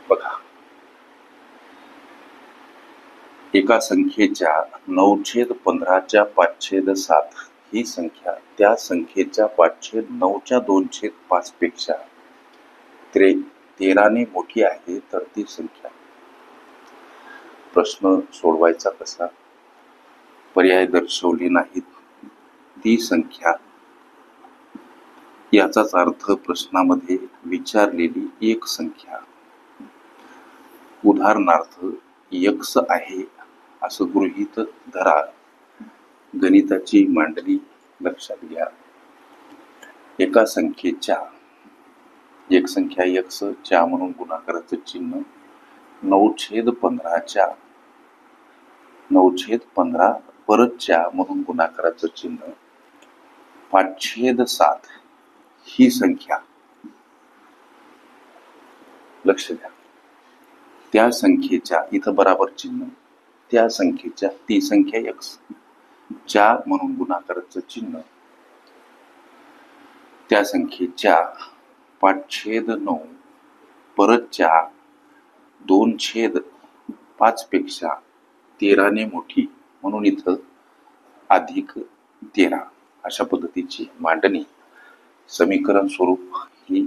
बघा, एका संख्येच्या 9/15/5/7 ही संख्या त्या संख्येच्या 5/9/2/5 पेक्षा 13 ने मोठी आहे तर ती संख्या. प्रश्न सोडवायचा कसा? पर्याय दर्शवले नाहीत. ती संख्या याचाच अर्थ प्रश्नामध्ये विचारलेली एक संख्या. उदाहरणार्थ x आहे असं गृहीत धरा. गणिताची मांडणी लक्षात घ्या. एका संख्येच्या, एक संख्या x च्या म्हणून गुणाकाराचं चिन्ह 9/15 परत च्या म्हणून गुणाकाराचं चिन्ह 5/7 ही संख्या. लक्ष द्या, त्या संख्येच्या, इथं बराबर चिन्ह, त्या संख्येच्या, ती संख्या x च्या म्हणून गुणाकाराचं चिन्ह त्या संख्येच्या 5/9 परत च्या 2/5 पेक्षा 13 ने मोठी, म्हणून इथं अधिक 13 अशा पद्धतीची मांडणी. समीकरण स्वरूप ही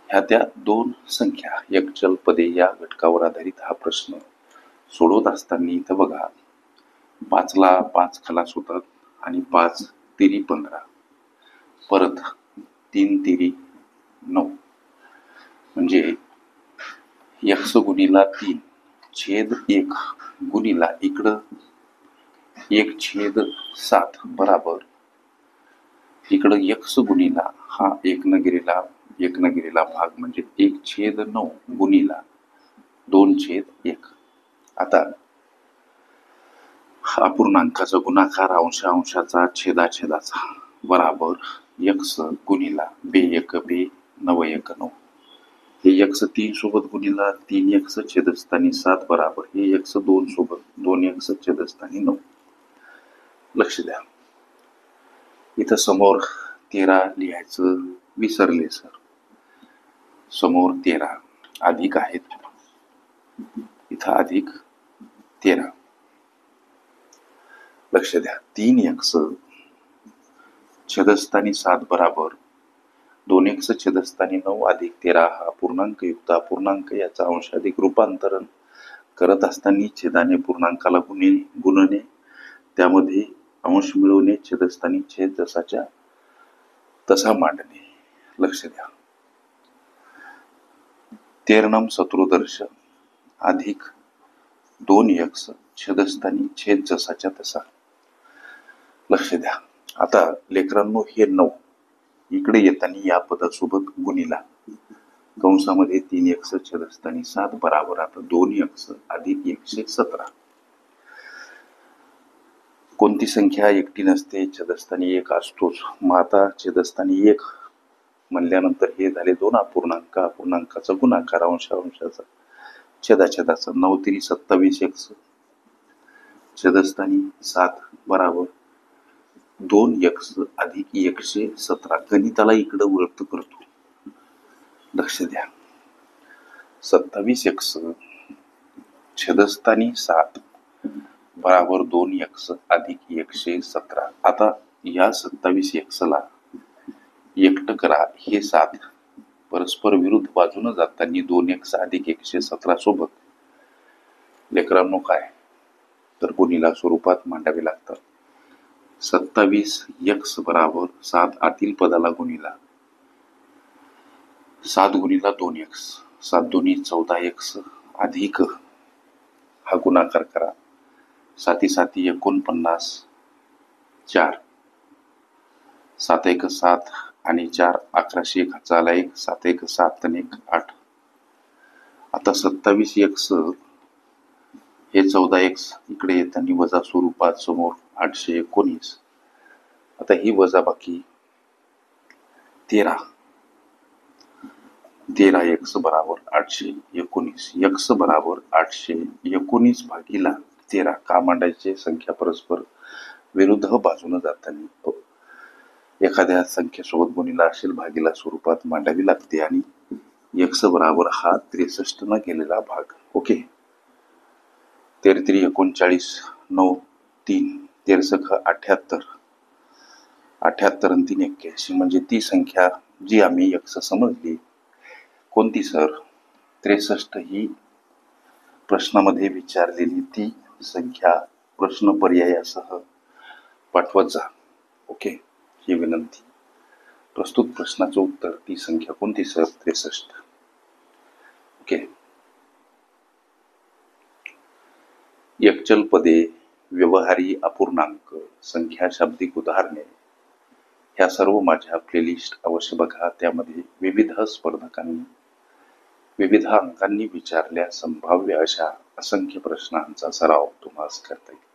ह्या त्या दोन संख्या एक चल पदे या घटकावर आधारित हा प्रश्न सोडवत असताना इथं बघा, 5 ला 5 खलास होतात आणि 5 तिरी 15 परत 3 तिरी 9 म्हणजे x गुणिला 3/1 गुणिला इकडं 1/7 बराबर इकडं x गुणिला हा एक न गेलेला भाग म्हणजे 1/9 गुणिला 2/1. आता अपूर्णांकाचा गुणाकार अंशाचा छेदाचा बराबर x गुणिला 2 बे 9 9. हे x 3 सोबत गुणिला 3x छेदस्थानी 7 बराबर हे x 2 सोबत 2x छेदस्थानी 9. लक्ष द्या, इथं समोर 13 लिहायचं विसरले सर. समोर 13 अधिक आहेत, इथं अधिक 13. लक्ष द्या, 3x छेदस्थानी 7 बराबर 2x छेदस्थानी 9 अधिक 13 हा पूर्णांकयुक्त अपूर्णांक याचा अंशाधिक रूपांतरण करत असताना छेदाने पूर्णांकाला गुणने त्यामध्ये अंश मिळवणे छेदस्थानी छेद जसाच्या तसा मांडणे. लक्ष द्या, 13 चतुर्दश अधिक 2x छेदस्थानी छेद जसाच्या तसा. लक्ष द्या, आता लेकरांनो हे 9 इकडे येताना या पदासोबत गुणिला कंसामध्ये 3x छेदस्थानी 7 बराबर आता 2x अधिक 117. कोणती संख्या एकटी नसते, छेदस्थानी 1 असतोच. मग आता छेदस्थानी 1 म्हणल्यानंतर हे झाले दोन अपूर्णांकाचा गुणाकार अंशाचा छेदाचा 9 तिरी 27x छेदस्थानी 7 बराबर 2x अधिक 117. गणिताला इकडं वळत करतो. लक्ष द्या, 27x छेदस्थानी 7 बराबर 2x अधिक 117. आता या 27x ला एकटं करा. हे 7 परस्पर विरुद्ध बाजूनं जाताना 2x अधिक 117 सोबत लेकरांनो काय तर गुणिला स्वरूपात मांडावे लागतात. 27x बराबर 7 आतील पदाला गुणिला 7 गुणिला 2x 7 दोन्ही 14x अधिक हा गुणाकार करा 7 7 49 4 7 1 7 आणि 4 1101 चाला 1 7 1 7 आणि 1 8. आता 27x हे 14x इकडे येताना वजा स्वरूपात समोर 819. आता ही वजा बाकी 13x बराबर 819. x बराबर 819 भागीला 13 का मांडायचे? संख्या परस्पर विरुद्ध बाजूने जाताना एखाद्या संख्येसोबत गुणिला असेल भागीला स्वरूपात मांडावी लागते आणि एक्स बराबर हा 63 न केलेला भाग. ओके. 33 39 9 3 13 78 78 आणि 3 81 म्हणजे ती संख्या जी आम्ही एक्स समजली. कोणती सर? 63 ही प्रश्नामध्ये विचारलेली ती संख्या प्रश्न पर्यायासह पाठवत जा. ओके, ही विनंती. प्रस्तुत प्रश्नाचं उत्तर ती संख्या कोणती सर? 63. ओके. एकचल पदे, व्यवहारी अपूर्णांक, संख्या, शाब्दिक उदाहरणे ह्या सर्व माझ्या प्लेलिस्ट अवश्य बघा. त्यामध्ये विविध स्पर्धकांनी विविध अंकांनी विचारल्या संभाव्य अशा असंख्य प्रश्नांचा सराव तुम्हाला करता येईल.